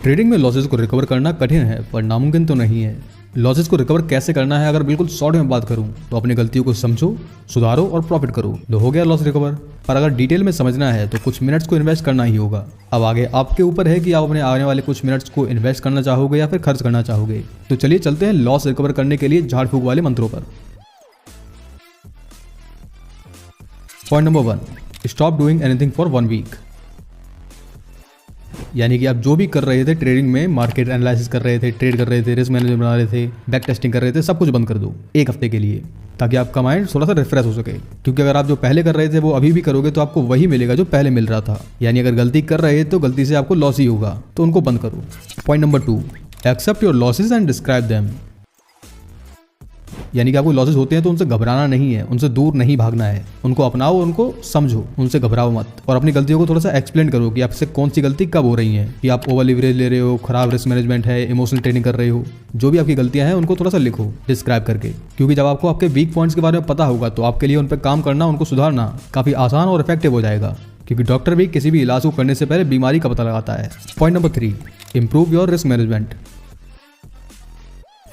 Trading में losses को recover करना कठिन है पर नामुमकिन तो नहीं है। लॉसेस को रिकवर कैसे करना है, अगर बिल्कुल शॉर्ट में बात करूं तो अपनी गलतियों को समझो, सुधारो और प्रॉफिट करो, तो हो गया लॉस रिकवर। पर अगर डिटेल में समझना है तो कुछ मिनट्स को इन्वेस्ट करना ही होगा। अब आगे आपके ऊपर है कि आप अपने आने वाले कुछ मिनट्स को इन्वेस्ट करना चाहोगे या फिर खर्च करना चाहोगे। तो चलिए चलते हैं लॉस रिकवर करने के लिए झाड़ फूक वाले मंत्रों पर। Point number 1, stop doing anything for 1 week. यानी कि आप जो भी कर रहे थे ट्रेडिंग में, मार्केट एनालिसिस कर रहे थे, ट्रेड कर रहे थे, रिस्क मैनेजमेंट बना रहे थे, बैक टेस्टिंग कर रहे थे, सब कुछ बंद कर दो 1 हफ्ते के लिए, ताकि आपका माइंड थोड़ा सा रिफ्रेश हो सके। क्योंकि अगर आप जो पहले कर रहे थे वो अभी भी करोगे तो आपको वही मिलेगा जो पहले मिल रहा था। यानी अगर गलती कर रहे तो गलती से आपको लॉस ही होगा, तो उनको बंद करो। Point number 2, accept your losses and describe them. यानी कि आपको लॉसेस होते हैं तो उनसे घबराना नहीं है, उनसे दूर नहीं भागना है, उनको अपनाओ, उनको समझो, उनसे घबराओ मत। और अपनी गलतियों को थोड़ा सा एक्सप्लेन करो कि आपसे कौन सी गलती कब हो रही है, कि आप ओवर लिवरेज ले रहे हो, खराब रिस्क मैनेजमेंट है, इमोशनल ट्रेडिंग कर रहे हो। जो भी आपकी गलतियां हैं उनको थोड़ा सा लिखो डिस्क्राइब करके, क्योंकि जब आपको आपके वीक पॉइंट्स के बारे में पता होगा तो आपके लिए उन पर काम करना, उनको सुधारना काफी आसान और इफेक्टिव हो जाएगा। क्योंकि डॉक्टर भी किसी भी इलाज को करने से पहले बीमारी का पता लगाता है। Point number 3, improve your risk management.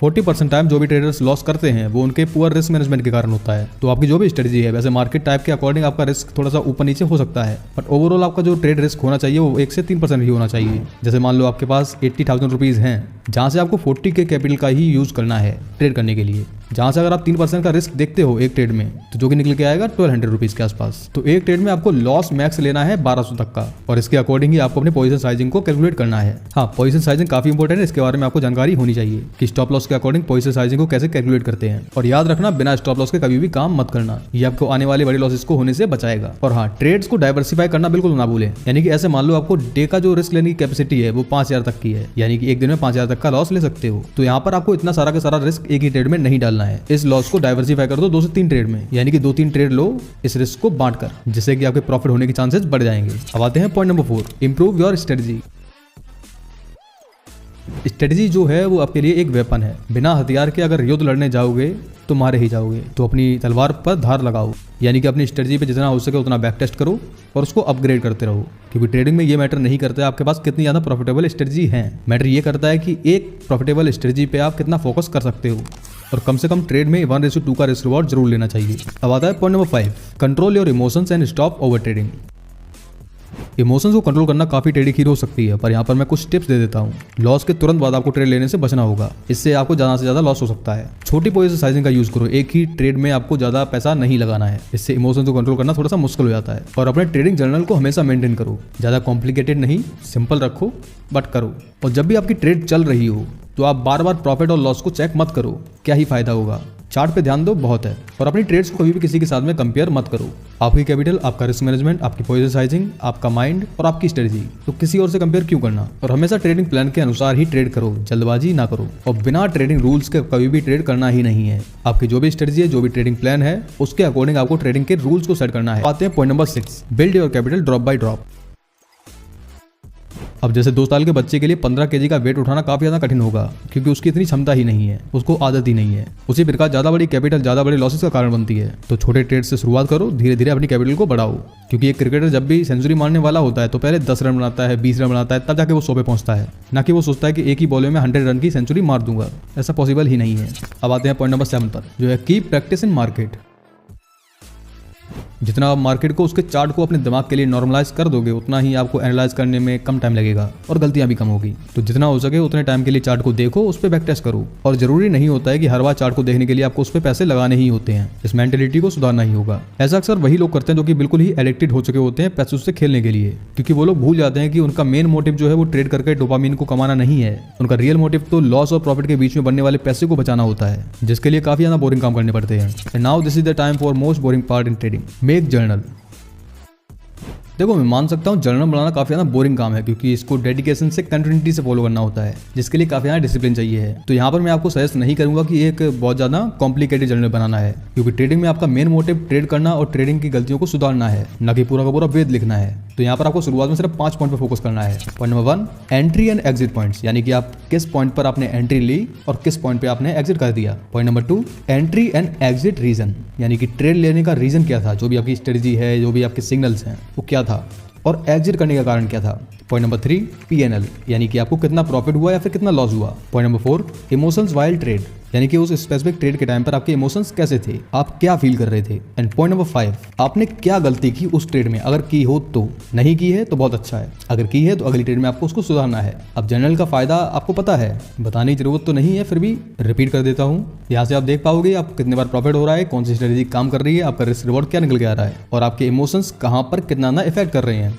40% time जो भी ट्रेडर्स लॉस करते हैं वो उनके पुअर रिस्क मैनेजमेंट के कारण होता है। तो आपकी जो भी स्ट्रेटजी है, वैसे मार्केट टाइप के अकॉर्डिंग आपका रिस्क थोड़ा सा ऊपर नीचे हो सकता है, बट ओवरऑल आपका जो ट्रेड रिस्क होना चाहिए वो 1 से 3% ही होना चाहिए। जैसे मान लो आपके पास 80,000 रुपीज हैं, जहां से आपको 40 के कैपिटल का ही यूज करना है ट्रेड करने के लिए। जहां से अगर आप 3% का रिस्क देखते हो एक ट्रेड में, तो जो कि निकल के आएगा 1200 रुपीज के आसपास। तो एक ट्रेड में आपको लॉस मैक्स लेना है 1200 तक का, और इसके अकॉर्डिंग ही आपको अपने पोजीशन साइजिंग को कैलकुलेट करना है। हाँ, पोजीशन साइजिंग काफी इंपॉर्टेंट है, इसके बारे में आपको जानकारी होनी चाहिए कि स्टॉप लॉस के अकॉर्डिंग पोजीशन साइजिंग को कैसे कैलकुलेट करते हैं। और याद रखना, बिना स्टॉप लॉस के कभी भी काम मत करना, ये आपको आने वाले बड़े लॉसेस को होने से बचाएगा। और हाँ, ट्रेड्स को डाइवर्सिफाई करना बिल्कुल ना भूलें। यानी कि ऐसे मान लो आपको डे का जो रिस्क लेने की कैपेसिटी है वो 5000 तक की है, यानी कि एक दिन में 5000 तक का लॉस ले सकते हो। तो यहाँ पर आपको इतना सारा का सारा रिस्क एक ही ट्रेड में नहीं डालना है। इस लॉस को डाइवर्सिफाई कर दो 2 से 3 ट्रेड में, यानी कि 2-3 ट्रेड लो इस रिस्क को बांटकर, जिससे कि आपके प्रॉफिट होने के चांसेस बढ़ जाएंगे। अब आते हैं point number 4, improve your strategy. Strategy जो है वो आपके लिए एक वेपन है। बिना हथियार के अगर युद्ध लड़ने जाओगे तो मारे ही जाओगे। तो अपनी तलवार पर धार लगाओ, यानी कि अपनी स्ट्रेटजी पे जितना हो सके उतना बैक टेस्ट करो और उसको अपग्रेड करते रहो। क्योंकि ट्रेडिंग में ये मैटर नहीं करता है आपके पास कितनी ज्यादा प्रॉफिटेबल स्ट्रेटजी है, मैटर ये करता है कि एक प्रॉफिटेबल स्ट्रेटजी पे आप कितना फोकस कर सकते हो। और कम से कम ट्रेड में 1:2 का रिस्क रिवॉर्ड जरूर लेना चाहिए। अब आता है point number 5, control your emotions and stop over trading. Emotions को कंट्रोल करना काफी ट्रेडिंग की हो सकती है, पर यहाँ पर मैं कुछ टिप्स दे देता हूँ। लॉस के तुरंत बाद आपको ट्रेड लेने से बचना होगा, इससे आपको ज्यादा से ज्यादा लॉस हो सकता है। छोटी पोजीशन साइजिंग का यूज करो, एक ही ट्रेड में आपको ज्यादा पैसा नहीं लगाना है, इससे इमोशंस को कंट्रोल करना थोड़ा सा मुश्किल हो जाता है। और अपने ट्रेडिंग जर्नल को हमेशा मेंटेन करो, ज्यादा कॉम्प्लिकेटेड नहीं, सिंपल रखो बट करो। और जब भी आपकी ट्रेड चल रही हो तो आप बार बार प्रॉफिट और लॉस को चेक मत करो, क्या ही फायदा होगा। चार्ट पे ध्यान दो, बहुत है। और अपनी ट्रेड्स को कभी भी किसी के साथ में कंपेयर मत करो। आपकी कैपिटल, आपका रिस्क मैनेजमेंट, आपकी पोजीशन साइजिंग, आपका माइंड और आपकी स्ट्रेटजी, तो किसी और से कंपेयर क्यों करना। और हमेशा ट्रेडिंग प्लान के अनुसार ही ट्रेड करो, जल्दबाजी ना करो। और बिना ट्रेडिंग रूल्स के कभी भी ट्रेड करना ही नहीं है। आपकी जो भी स्ट्रेटजी है, जो भी ट्रेडिंग प्लान है, उसके अकॉर्डिंग आपको ट्रेडिंग के रूल्स को सेट करना है। आते हैं point number 6, build your capital drop by drop. अब जैसे 2 साल के बच्चे के लिए 15 kg का वेट उठाना काफी ज्यादा कठिन होगा, क्योंकि उसकी इतनी क्षमता ही नहीं है, उसको आदत ही नहीं है। उसी प्रकार ज्यादा बड़ी कैपिटल ज्यादा बड़े लॉसेस का कारण बनती है। तो छोटे ट्रेड से शुरुआत करो, धीरे धीरे अपनी कैपिटल को बढ़ाओ। क्योंकि एक क्रिकेटर जब भी सेंचुरी मारने वाला होता है तो पहले 10 रन बनाता है, 20 रन बनाता है, तब जाके वो 100 पे पहुंचता है। ना कि वो सोचता है कि एक ही बॉल में 100 रन की सेंचुरी मार दूंगा, ऐसा पॉसिबल ही नहीं है। अब आते हैं पॉइंट नंबर 7 पर, जो है कीप प्रैक्टिस इन मार्केट। जितना आप मार्केट को, उसके चार्ट को अपने दिमाग के लिए नॉर्मलाइज कर दोगे, उतना ही आपको एनालाइज करने में कम टाइम लगेगा और गलतियां भी कम होगी। तो जितना हो सके उतने टाइम के लिए चार्ट को देखो, उस पर बैक टेस्ट करो। और जरूरी नहीं होता है कि हर बार चार्ट को देखने के लिए आपको उस पर पैसे लगाने ही होते हैं। इस मेंटेलिटी को सुधारना ही होगा। ऐसा अक्सर वही लोग करते हैं जो कि बिल्कुल ही एडिक्टेड हो चुके होते हैं पैसों से खेलने के लिए, क्योंकि वो लोग भूल जाते हैं कि उनका मेन मोटिव जो है वो ट्रेड करके डोपामिन को कमाना नहीं है। उनका रियल मोटिव तो लॉस और प्रॉफिट के बीच में बनने वाले पैसे को बचाना होता है, जिसके लिए काफी ज्यादा बोरिंग काम करने पड़ते हैं। And now this is the time for most boring part in trading, make journal. देखो, मैं मान सकता हूँ जर्नल बनाना काफी ज्यादा बोरिंग काम है, क्योंकि इसको डेडिकेशन से, कंटिन्यूटी से फॉलो करना होता है, जिसके लिए काफी ज्यादा डिसिप्लिन चाहिए है। तो यहाँ पर मैं आपको सजेस्ट नहीं करूंगा कि एक बहुत ज्यादा कॉम्प्लिकेटेड जर्नल बनाना है, क्योंकि ट्रेडिंग में आपका मेन मोटिव ट्रेड करना और ट्रेडिंग की गलतियों को सुधारना है, न कि पूरा का पूरा वेद लिखना है। तो यहाँ पर आपको शुरुआत में सिर्फ 5 पॉइंट पर फोकस करना है। Point number 1, entry and exit points, यानी कि आप किस पॉइंट पर आपने एंट्री ली और किस पॉइंट पे आपने एग्जिट कर दिया। Point number 2, entry and exit region, यानी कि ट्रेड लेने का रीजन क्या था, जो भी आपकी स्ट्रेटजी है, जो भी आपके सिग्नल्स हैं, वो क्या था। और एग्जिट करने का कारण क्या था। पॉइंट नंबर 3 P&L, यानी कि आपको कितना प्रॉफिट हुआ या फिर कितना लॉस हुआ। Point number 4 emotions while trade, यानी कि उस स्पेसिफिक ट्रेड के टाइम पर आपके इमोशंस कैसे थे, आप क्या फील कर रहे थे। एंड पॉइंट नंबर 5 आपने क्या गलती की उस ट्रेड में, अगर की हो तो, नहीं की है तो बहुत अच्छा है, अगर की है तो अगली ट्रेड में आपको उसको सुधारना है। अब जनरल का फायदा आपको पता है, बताने की जरूरत तो नहीं है, फिर भी रिपीट कर देता हूँ। यहाँ से आप देख पाओगे आप कितने बार प्रॉफिट हो रहा है, कौन सी स्ट्रेटेजी काम कर रही है, आपका रिस्क रिवॉर्ड क्या निकल के आ रहा है और आपके इमोशंस कहाँ पर कितना ना इफेक्ट कर रहे हैं।